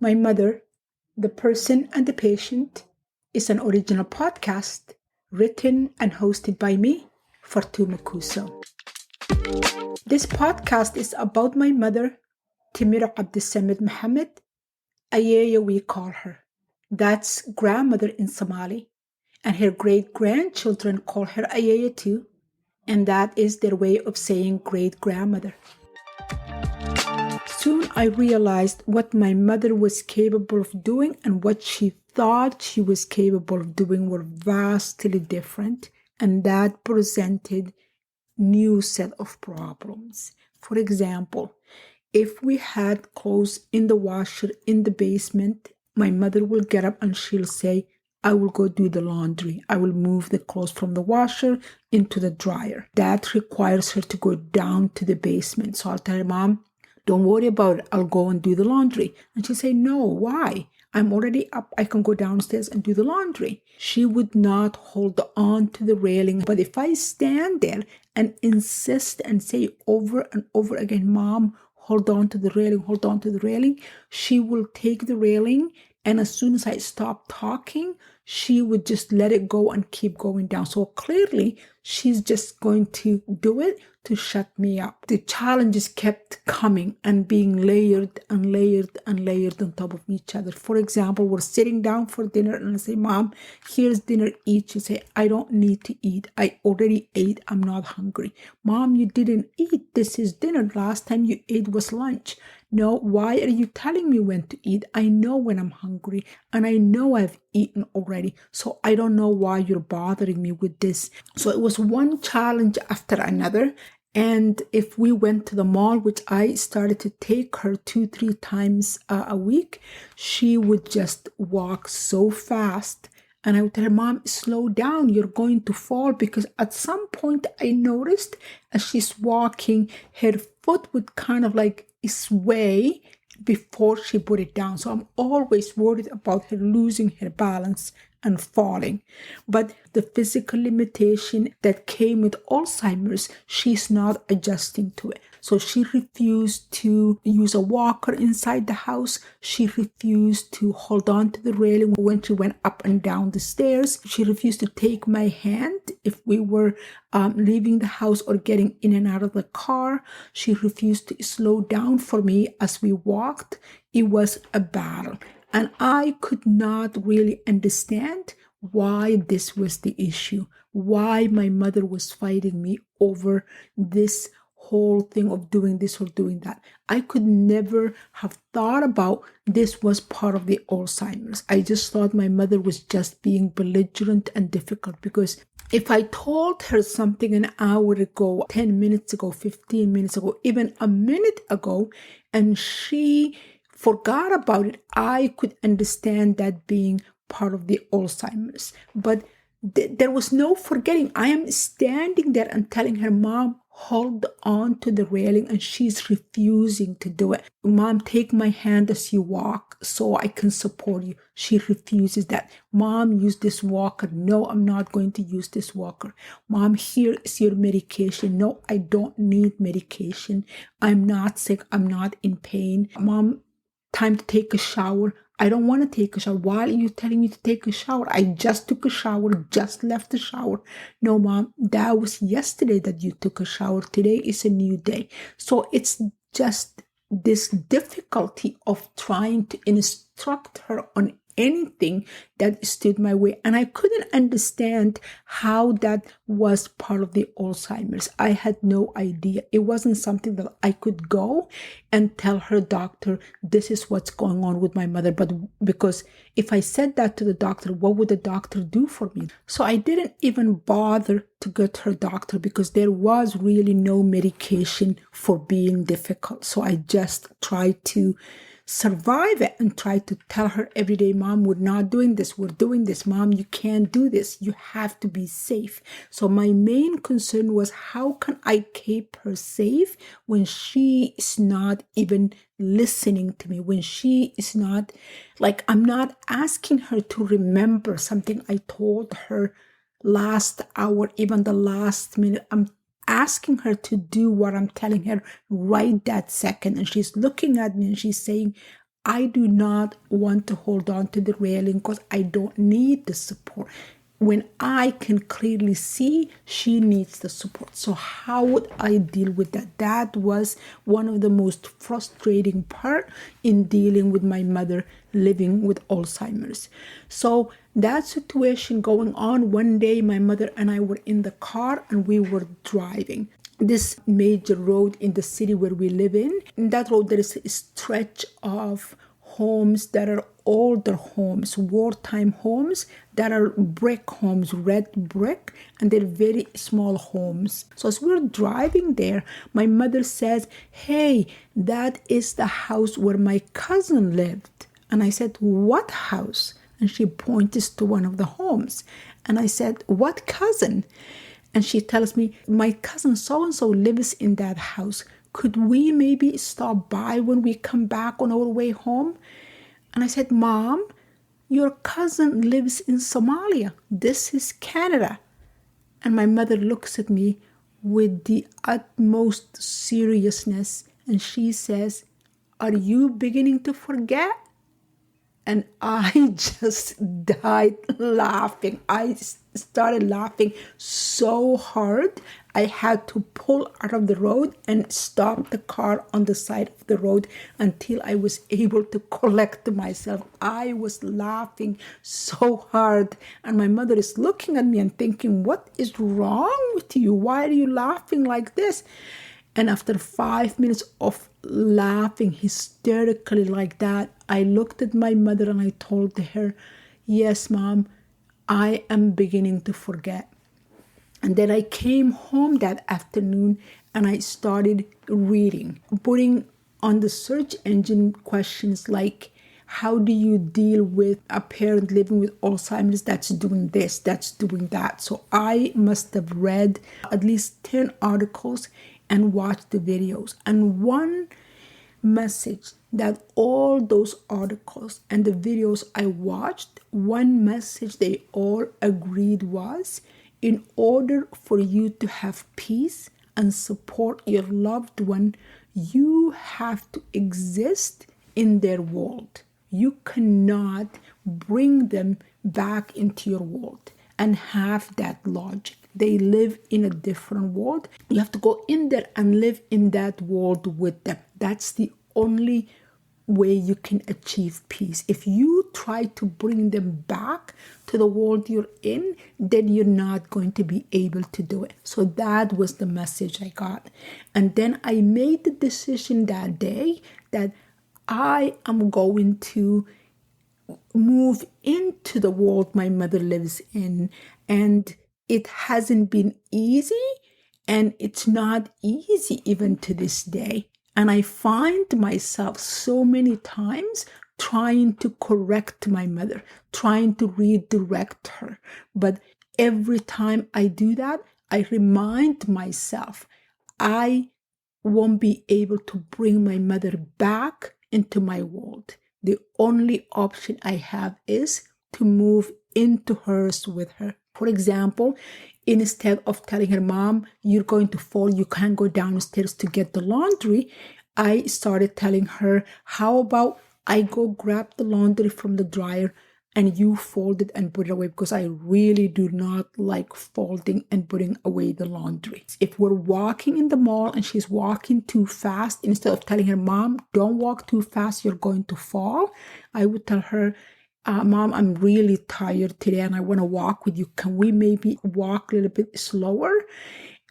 My Mother, The Person and the Patient is an original podcast written and hosted by me, Fatuma Kuso. This podcast is about my mother, Timiro Abdulsamid Mohammed, Ayaya we call her. That's grandmother in Somali. And her great-grandchildren call her Ayaya too, and that is their way of saying great-grandmother. Soon I realized what my mother was capable of doing and what she thought she was capable of doing were vastly different, and that presented new set of problems. For example, if we had clothes in the washer in the basement, my mother will get up and she'll say, I will go do the laundry. I will move the clothes from the washer into the dryer. That requires her to go down to the basement. So I'll tell her, Mom, don't worry about it. I'll go and do the laundry. And she'll say, no, why? I'm already up. I can go downstairs and do the laundry. She would not hold on to the railing. But if I stand there and insist and say over and over again, Mom, hold on to the railing, hold on to the railing, she will take the railing. And as soon as I stop talking, she would just let it go and keep going down. So clearly, she's just going to do it to shut me up. The challenges kept coming and being layered and layered and layered on top of each other. For example, we're sitting down for dinner and I say, Mom, here's dinner, eat. She say, I don't need to eat. I already ate. I'm not hungry. Mom, you didn't eat. This is dinner. Last time you ate was lunch. No, why are you telling me when to eat? I know when I'm hungry and I know I've eaten already. So I don't know why you're bothering me with this. So it was one challenge after another. And if we went to the mall, which I started to take her 2-3 times a week, she would just walk so fast. And I would tell her, Mom, slow down, you're going to fall. Because at some point I noticed as she's walking, her foot would kind of like sway before she put it down. So I'm always worried about her losing her balance and falling. But the physical limitation that came with Alzheimer's, she's not adjusting to it. So she refused to use a walker inside the house. She refused to hold on to the railing when she went up and down the stairs. She refused to take my hand if we were leaving the house or getting in and out of the car. She refused to slow down for me as we walked. It was a battle. And I could not really understand why this was the issue, why my mother was fighting me over this whole thing of doing this or doing that. I could never have thought about this was part of the Alzheimer's. I just thought my mother was just being belligerent and difficult, because if I told her something an hour ago, 10 minutes ago, 15 minutes ago, even a minute ago, and she forgot about it, I could understand that being part of the Alzheimer's. But there was no forgetting. I am standing there and telling her, Mom, hold on to the railing, and she's refusing to do it. Mom, take my hand as you walk so I can support you. She refuses that. Mom, use this walker. No, I'm not going to use this walker. Mom, here is your medication. No, I don't need medication. I'm not sick. I'm not in pain. Mom, time to take a shower. I don't want to take a shower. Why are you telling me to take a shower? I just took a shower, just left the shower. No, Mom, that was yesterday that you took a shower. Today is a new day. So it's just this difficulty of trying to instruct her on anything that stood my way. And I couldn't understand how that was part of the Alzheimer's. I had no idea. It wasn't something that I could go and tell her doctor, this is what's going on with my mother. But because if I said that to the doctor, what would the doctor do for me? So I didn't even bother to go to her doctor, because there was really no medication for being difficult. So I just tried to survive it and try to tell her every day, Mom, we're not doing this. We're doing this. Mom, you can't do this. You have to be safe. So my main concern was, how can I keep her safe when she is not even listening to me, when she is not, like, I'm not asking her to remember something I told her last hour, even the last minute. I'm asking her to do what I'm telling her right that second. And she's looking at me and she's saying, I do not want to hold on to the railing because I don't need the support. When I can clearly see she needs the support. So how would I deal with that? That was one of the most frustrating part in dealing with my mother living with Alzheimer's. So that situation going on, one day my mother and I were in the car and we were driving this major road in the city where we live in. In that road, there is a stretch of homes that are older homes, wartime homes that are brick homes, red brick, and they're very small homes. So as we're driving there, my mother says, "Hey, that is the house where my cousin lived." And I said, "What house?" And she points to one of the homes. And I said, "What cousin?" And she tells me, "My cousin so-and-so lives in that house. Could we maybe stop by when we come back on our way home?" And I said, "Mom, your cousin lives in Somalia. This is Canada." And my mother looks at me with the utmost seriousness and she says, "Are you beginning to forget?" And I just died laughing. I started laughing so hard, I had to pull out of the road and stop the car on the side of the road until I was able to collect myself. I was laughing so hard. And my mother is looking at me and thinking, "What is wrong with you? Why are you laughing like this?" And after 5 minutes of laughing hysterically like that, I looked at my mother and I told her, "Yes, Mom, I am beginning to forget." And then I came home that afternoon and I started reading, putting on the search engine questions like, how do you deal with a parent living with Alzheimer's that's doing this, that's doing that? So I must have read at least 10 articles and watched the videos. And one message that all those articles and the videos I watched, one message they all agreed was, in order for you to have peace and support your loved one, you have to exist in their world. You cannot bring them back into your world and have that logic. They live in a different world. You have to go in there and live in that world with them. That's the only way you can achieve peace. If you try to bring them back to the world you're in, then you're not going to be able to do it. So that was the message I got. And then I made the decision that day that I am going to move into the world my mother lives in. And it hasn't been easy, and it's not easy even to this day. And I find myself so many times trying to correct my mother, trying to redirect her. But every time I do that, I remind myself I won't be able to bring my mother back into my world. The only option I have is to move into hers with her. For example, instead of telling her, "Mom, you're going to fall, you can't go downstairs to get the laundry," I started telling her, "How about I go grab the laundry from the dryer and you fold it and put it away," because I really do not like folding and putting away the laundry. If we're walking in the mall and she's walking too fast, instead of telling her, "Mom, don't walk too fast, you're going to fall," I would tell her, "Mom, I'm really tired today and I want to walk with you. Can we maybe walk a little bit slower?"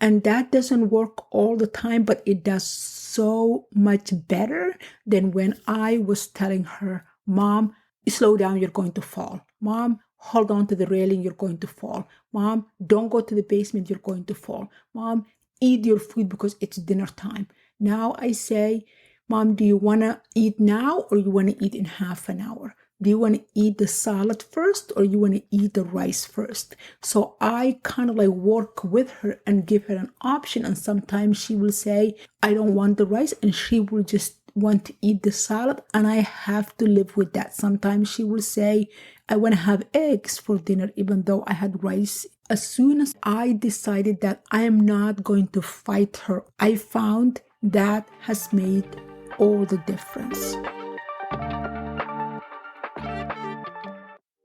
And that doesn't work all the time, but it does so much better than when I was telling her, "Mom, slow down, you're going to fall. Mom, hold on to the railing, you're going to fall. Mom, don't go to the basement, you're going to fall. Mom, eat your food because it's dinner time." Now I say, "Mom, do you want to eat now or you want to eat in half an hour? Do you want to eat the salad first or you want to eat the rice first?" So I kind of like work with her and give her an option. And sometimes she will say, "I don't want the rice," and she will just want to eat the salad, and I have to live with that. Sometimes she will say, "I want to have eggs for dinner," even though I had rice. As soon as I decided that I am not going to fight her, I found that has made all the difference.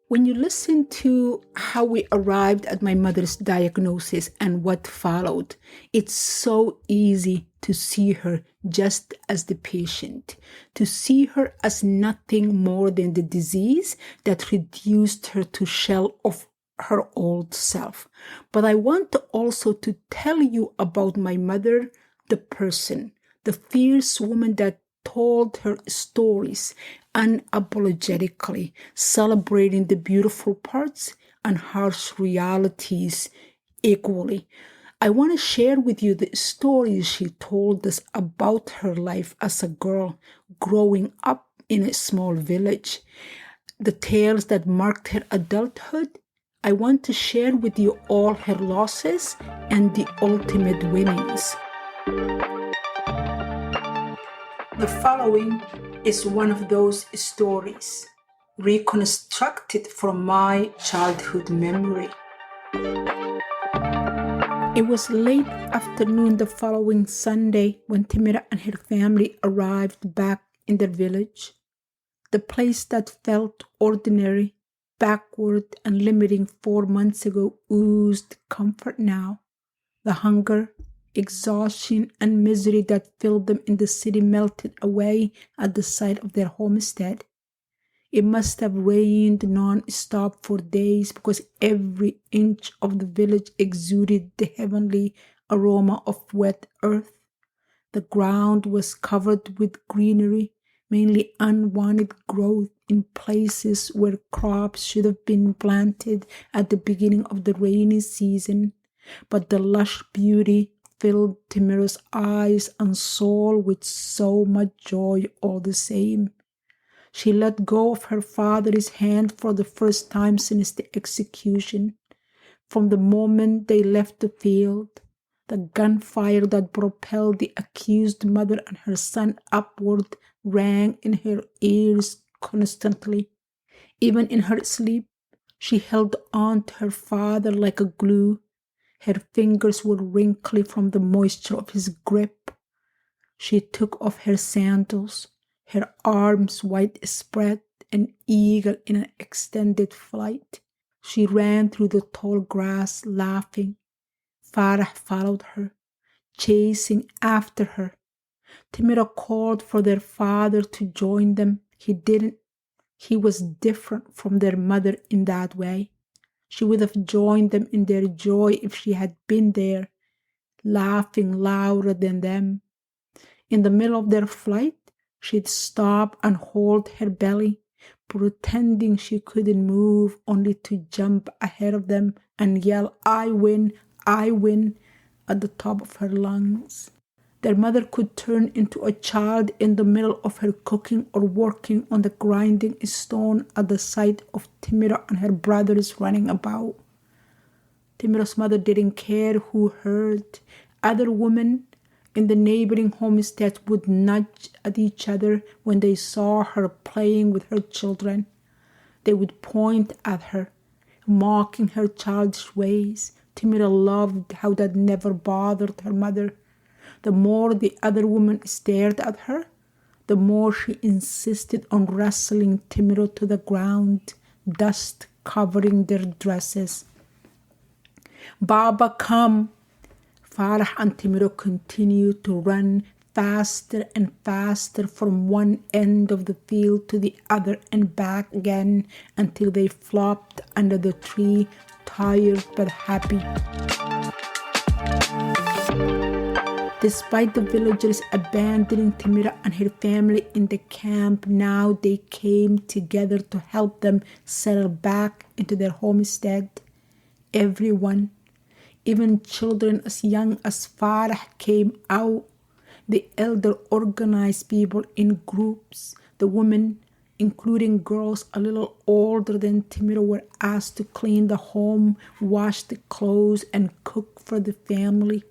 When you listen to how we arrived at my mother's diagnosis and what followed, it's so easy to see her just as the patient, to see her as nothing more than the disease that reduced her to shell of her old self. But I want also to tell you about my mother, the person, the fierce woman that told her stories unapologetically, celebrating the beautiful parts and harsh realities equally. I want to share with you the stories she told us about her life as a girl growing up in a small village, the tales that marked her adulthood. I want to share with you all her losses and the ultimate winnings. The following is one of those stories, reconstructed from my childhood memory. It was late afternoon the following Sunday when Timiro and her family arrived back in their village. The place that felt ordinary, backward, and limiting 4 months ago oozed comfort now. The hunger, exhaustion, and misery that filled them in the city melted away at the sight of their homestead. It must have rained non-stop for days because every inch of the village exuded the heavenly aroma of wet earth. The ground was covered with greenery, mainly unwanted growth in places where crops should have been planted at the beginning of the rainy season. But the lush beauty filled Timiro's eyes and soul with so much joy all the same. She let go of her father's hand for the first time since the execution. From the moment they left the field, the gunfire that propelled the accused mother and her son upward rang in her ears constantly. Even in her sleep, she held on to her father like a glue. Her fingers were wrinkly from the moisture of his grip. She took off her sandals, her arms wide spread and eager in an extended flight. She ran through the tall grass, laughing. Farah followed her, chasing after her. Timiro called for their father to join them. He didn't. He was different from their mother in that way. She would have joined them in their joy if she had been there, laughing louder than them. In the middle of their flight, she'd stop and hold her belly, pretending she couldn't move, only to jump ahead of them and yell, I win, at the top of her lungs. Their mother could turn into a child in the middle of her cooking or working on the grinding stone at the sight of Timiro and her brothers running about. Timiro's mother didn't care who heard. Other women in the neighboring homesteads would nudge at each other when they saw her playing with her children. They would point at her, mocking her childish ways. Timiro loved how that never bothered her mother. The more the other women stared at her, the more she insisted on wrestling Timiro to the ground, dust covering their dresses. Baba, come! Farah and Timiro continued to run faster and faster from one end of the field to the other and back again until they flopped under the tree, tired but happy. Despite the villagers abandoning Timiro and her family in the camp, now they came together to help them settle back into their homestead. Everyone, even children as young as Farah, came out. The elder organized people in groups. The women, including girls a little older than Timiro, were asked to clean the home, wash the clothes, and cook for the family.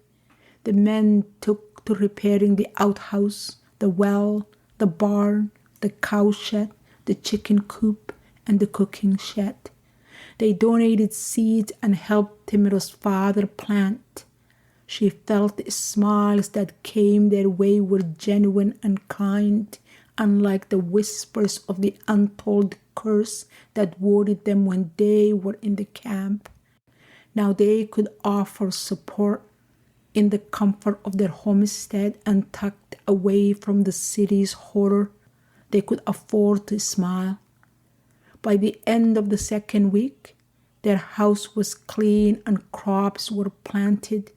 The men took to repairing the outhouse, the well, the barn, the cow shed, the chicken coop, and the cooking shed. They donated seeds and helped Timiro's father plant. She felt the smiles that came their way were genuine and kind, unlike the whispers of the untold curse that worried them when they were in the camp. Now they could offer support in the comfort of their homestead and tucked away from the city's horror. They could afford to smile. By the end of the second week, their house was clean and crops were planted.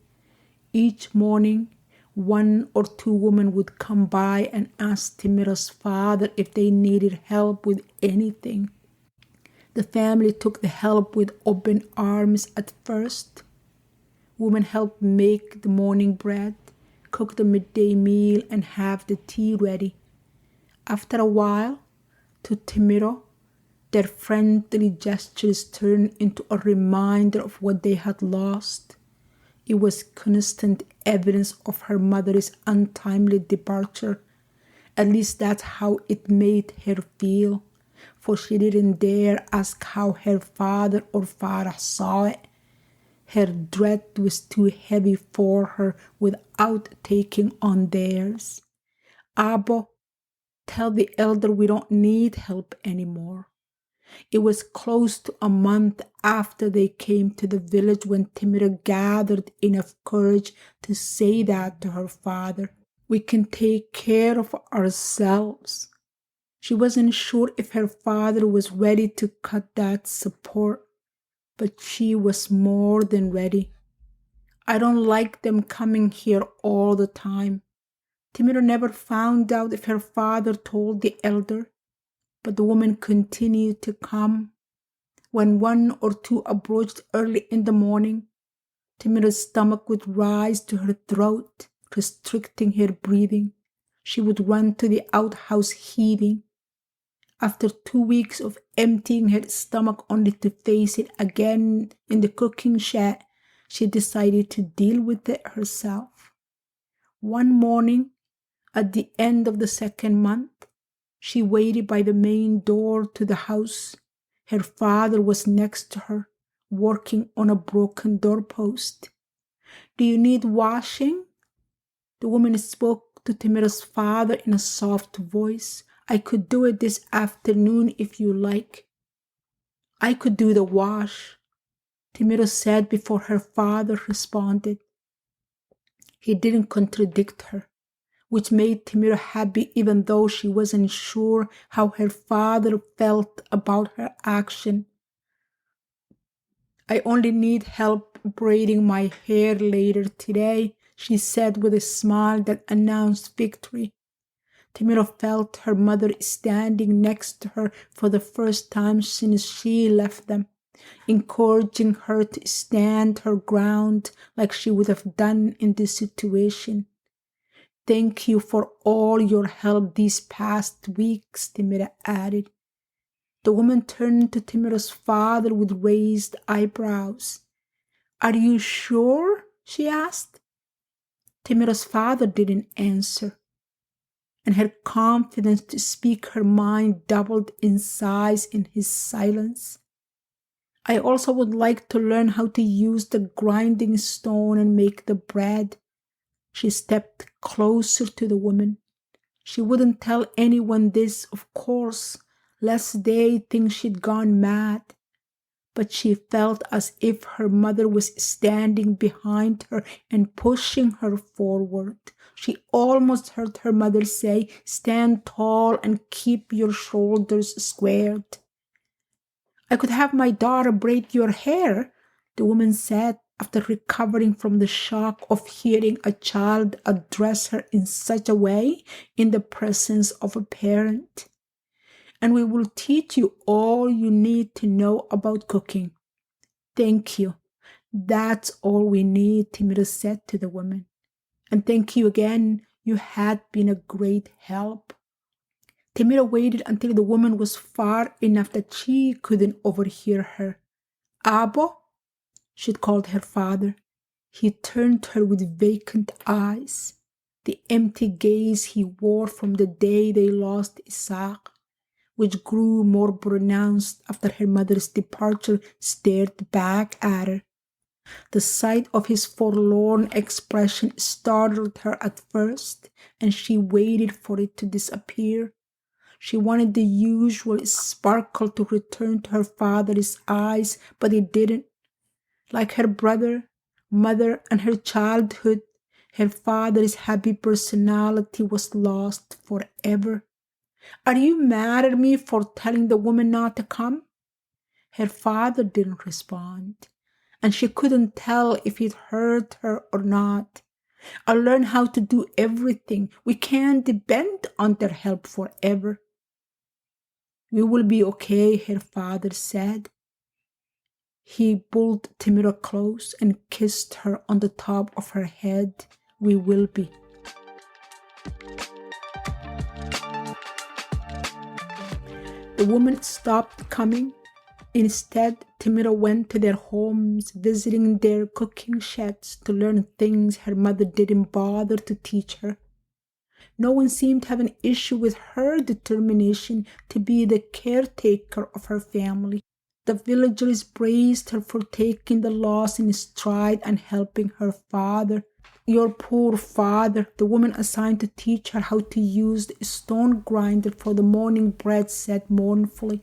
Each morning, 1 or 2 women would come by and ask Timiro's father if they needed help with anything. The family took the help with open arms at first. Women helped make the morning bread, cook the midday meal, and have the tea ready. After a while, to Timiro, their friendly gestures turned into a reminder of what they had lost. It was constant evidence of her mother's untimely departure. At least that's how it made her feel, for she didn't dare ask how her father or Farah saw it. Her dread was too heavy for her without taking on theirs. Abo, tell the elder we don't need help anymore. It was close to a month after they came to the village when Timiro gathered enough courage to say that to her father. We can take care of ourselves. She wasn't sure if her father was ready to cut that support, but she was more than ready. I don't like them coming here all the time. Timiro never found out if her father told the elder, but the woman continued to come. When 1 or 2 approached early in the morning, Timiro's stomach would rise to her throat, restricting her breathing. She would run to the outhouse heaving. After 2 weeks of emptying her stomach only to face it again in the cooking shed, she decided to deal with it herself. One morning, at the end of the second month, she waited by the main door to the house. Her father was next to her, working on a broken doorpost. Do you need washing? The woman spoke to Timiro's father in a soft voice. I could do it this afternoon if you like. I could do the wash, Timiro said before her father responded. He didn't contradict her, which made Timiro happy even though she wasn't sure how her father felt about her action. I only need help braiding my hair later today, she said with a smile that announced victory. Timiro felt her mother standing next to her for the first time since she left them, encouraging her to stand her ground like she would have done in this situation. Thank you for all your help these past weeks, Timiro added. The woman turned to Timiro's father with raised eyebrows. Are you sure? She asked. Timiro's father didn't answer, and her confidence to speak her mind doubled in size in his silence. I also would like to learn how to use the grinding stone and make the bread. She stepped closer to the woman. She wouldn't tell anyone this, of course, lest they think she'd gone mad. But she felt as if her mother was standing behind her and pushing her forward. She almost heard her mother say, "Stand tall and keep your shoulders squared." I could have my daughter braid your hair, the woman said after recovering from the shock of hearing a child address her in such a way in the presence of a parent. And we will teach you all you need to know about cooking. Thank you. That's all we need, Timiro said to the woman. And thank you again. You had been a great help. Timiro waited until the woman was far enough that she couldn't overhear her. Abo, she called her father. He turned to her with vacant eyes, the empty gaze he wore from the day they lost Isaac, which grew more pronounced after her mother's departure, stared back at her. The sight of his forlorn expression startled her at first, and she waited for it to disappear. She wanted the usual sparkle to return to her father's eyes, but it didn't. Like her brother, mother, and her childhood, her father's happy personality was lost forever. Are you mad at me for telling the woman not to come? Her father didn't respond, and she couldn't tell if it hurt her or not. I learned how to do everything. We can't depend on their help forever. We will be okay, her father said. He pulled Timiro close and kissed her on the top of her head. We will be. The woman stopped coming. Instead, Timiro went to their homes, visiting their cooking sheds to learn things her mother didn't bother to teach her. No one seemed to have an issue with her determination to be the caretaker of her family. The villagers praised her for taking the loss in stride and helping her father. Your poor father, the woman assigned to teach her how to use the stone grinder for the morning bread said mournfully.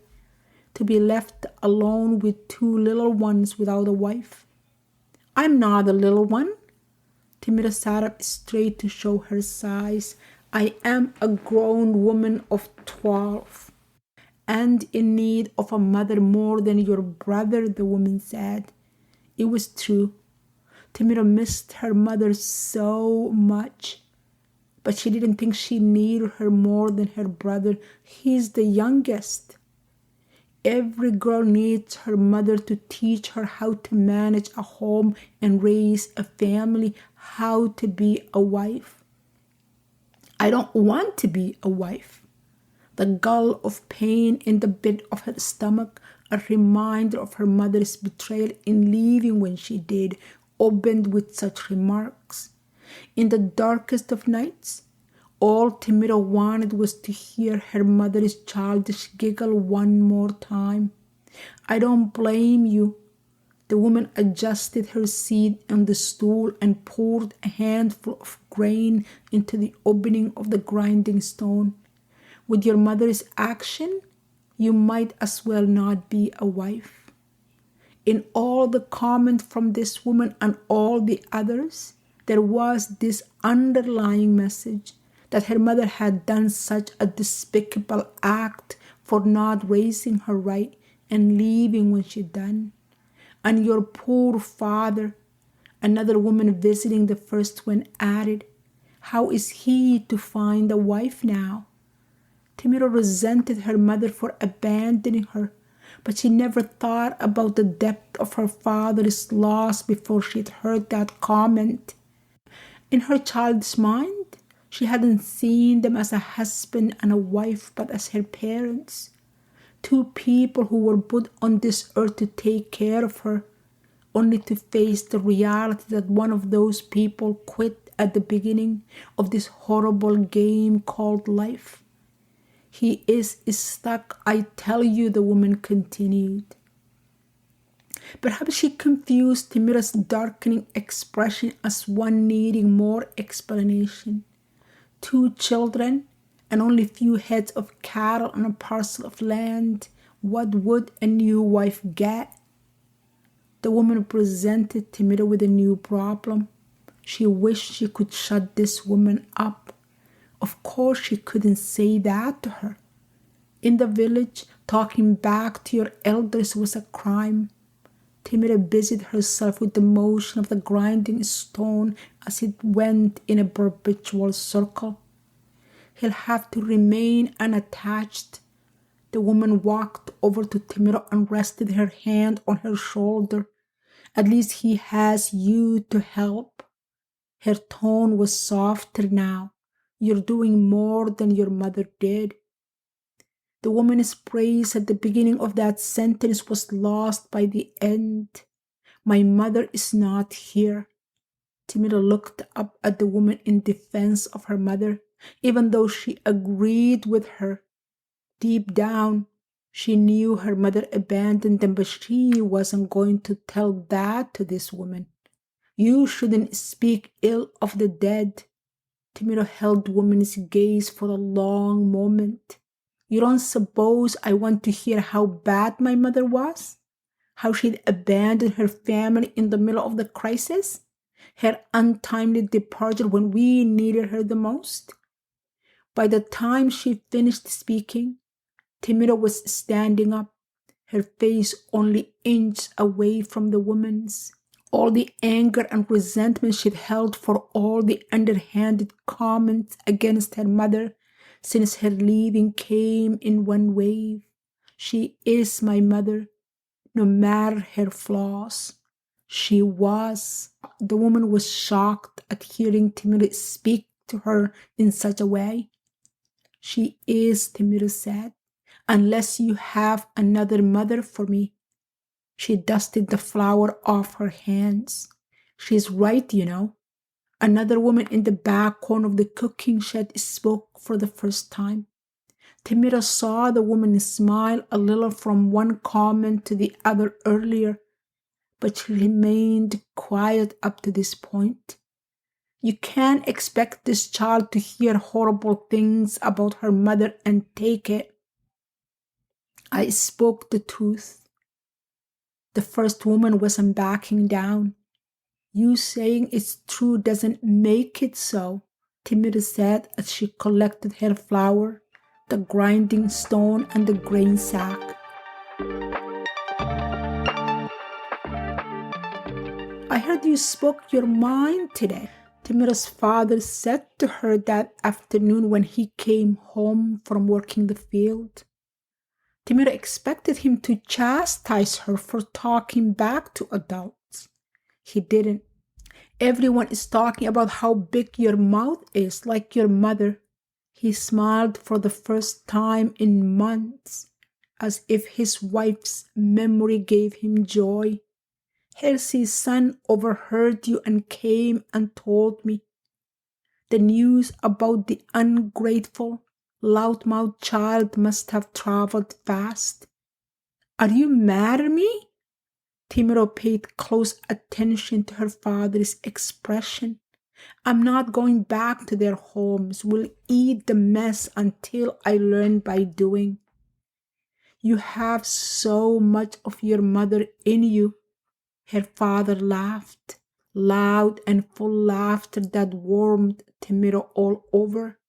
To be left alone with two little ones without a wife. I'm not a little one. Timiro sat up straight to show her size. I am a grown woman of 12. And in need of a mother more than your brother, the woman said. It was true. Timiro missed her mother so much. But she didn't think she needed her more than her brother. He's the youngest. Every girl needs her mother to teach her how to manage a home and raise a family, how to be a wife. I don't want to be a wife. The gall of pain in the pit of her stomach, a reminder of her mother's betrayal in leaving when she did, opened with such remarks. In the darkest of nights, all Timiro wanted was to hear her mother's childish giggle one more time. I don't blame you. The woman adjusted her seat on the stool and poured a handful of grain into the opening of the grinding stone. With your mother's action, you might as well not be a wife. In all the comment from this woman and all the others, there was this underlying message that her mother had done such a despicable act for not raising her right and leaving when she done. And your poor father, another woman visiting the first one, added, how is he to find a wife now? Timiro resented her mother for abandoning her, but she never thought about the depth of her father's loss before she'd heard that comment. In her child's mind, she hadn't seen them as a husband and a wife, but as her parents. Two people who were put on this earth to take care of her, only to face the reality that one of those people quit at the beginning of this horrible game called life. He is stuck, I tell you, the woman continued. Perhaps she confused Timiro's darkening expression as one needing more explanation. 2 children and only few heads of cattle on a parcel of land. What would a new wife get? The woman presented Timiro with a new problem. She wished she could shut this woman up. Of course she couldn't say that to her. In the village, talking back to your elders was a crime. Timiro busied herself with the motion of the grinding stone as it went in a perpetual circle. He'll have to remain unattached. The woman walked over to Timiro and rested her hand on her shoulder. At least he has you to help. Her tone was softer now. You're doing more than your mother did. The woman's praise at the beginning of that sentence was lost by the end. My mother is not here. Timiro looked up at the woman in defense of her mother, even though she agreed with her. Deep down, she knew her mother abandoned them, but she wasn't going to tell that to this woman. You shouldn't speak ill of the dead. Timiro held the woman's gaze for a long moment. You don't suppose I want to hear how bad my mother was? How she'd abandoned her family in the middle of the crisis? Her untimely departure when we needed her the most? By the time she finished speaking, Timiro was standing up, her face only inches away from the woman's. All the anger and resentment she'd held for all the underhanded comments against her mother since her leaving came in one wave. She is my mother, no matter her flaws. She was. The woman was shocked at hearing Timiro speak to her in such a way. She is, Timiro said, unless you have another mother for me. She dusted the flour off her hands. She's right, you know. Another woman in the back corner of the cooking shed spoke for the first time. Timiro saw the woman smile a little from one comment to the other earlier, but she remained quiet up to this point. You can't expect this child to hear horrible things about her mother and take it. I spoke the truth. The first woman wasn't backing down. You saying it's true doesn't make it so, Timiro said as she collected her flour, the grinding stone, and the grain sack. I heard you spoke your mind today, Timiro's father said to her that afternoon when he came home from working the field. Timiro expected him to chastise her for talking back to adults. He didn't. Everyone is talking about how big your mouth is, like your mother. He smiled for the first time in months, as if his wife's memory gave him joy. Elsie's son overheard you and came and told me. The news about the ungrateful, loudmouth child must have traveled fast. Are you mad at me? Timiro paid close attention to her father's expression. I'm not going back to their homes. We'll eat the mess until I learn by doing. You have so much of your mother in you. Her father laughed, loud and full laughter that warmed Timiro all over.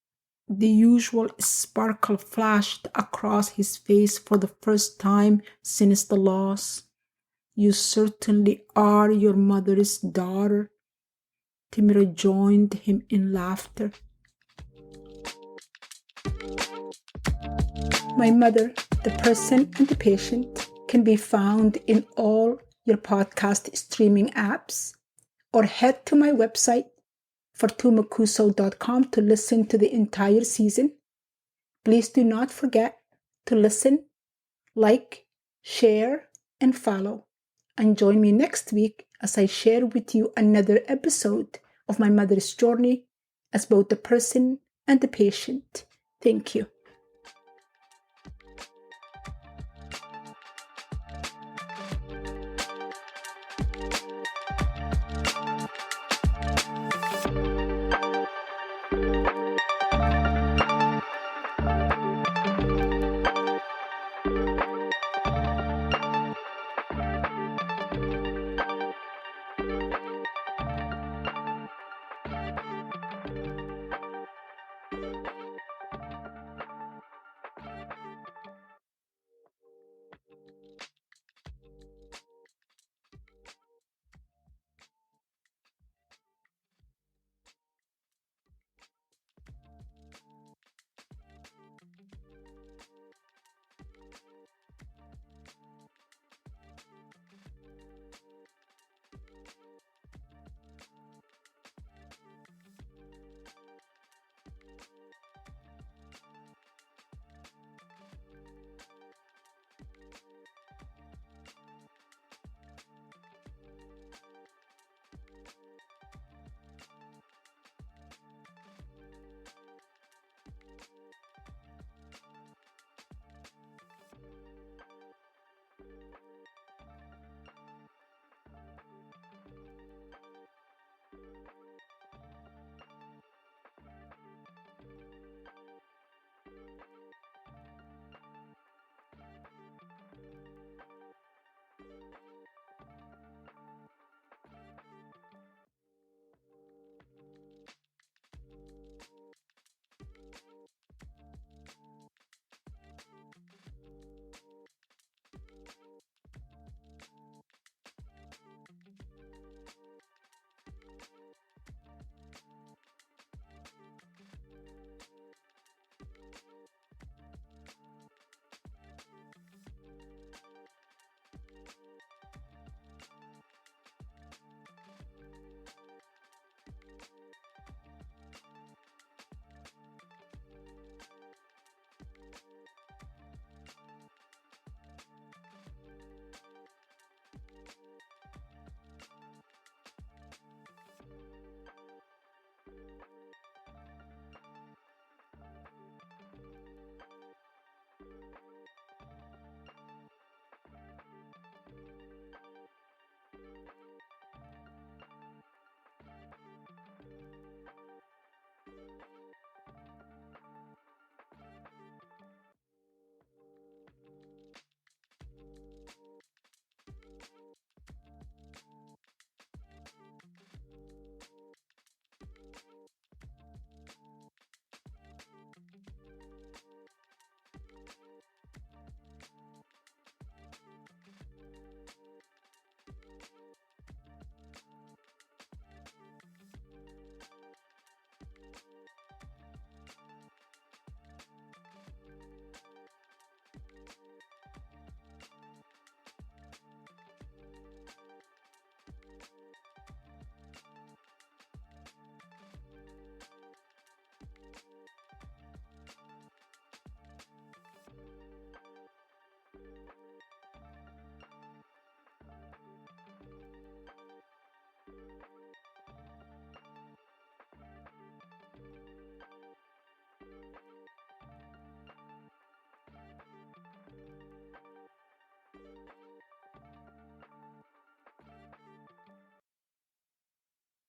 The usual sparkle flashed across his face for the first time since the loss. You certainly are your mother's daughter. Timiro joined him in laughter. My Mother, the Person and the Patient can be found in all your podcast streaming apps, or head to my website, fortumakuso.com, to listen to the entire season. Please do not forget to listen, like, share, and follow. And join me next week as I share with you another episode of my mother's journey as both the person and the patient. Thank you.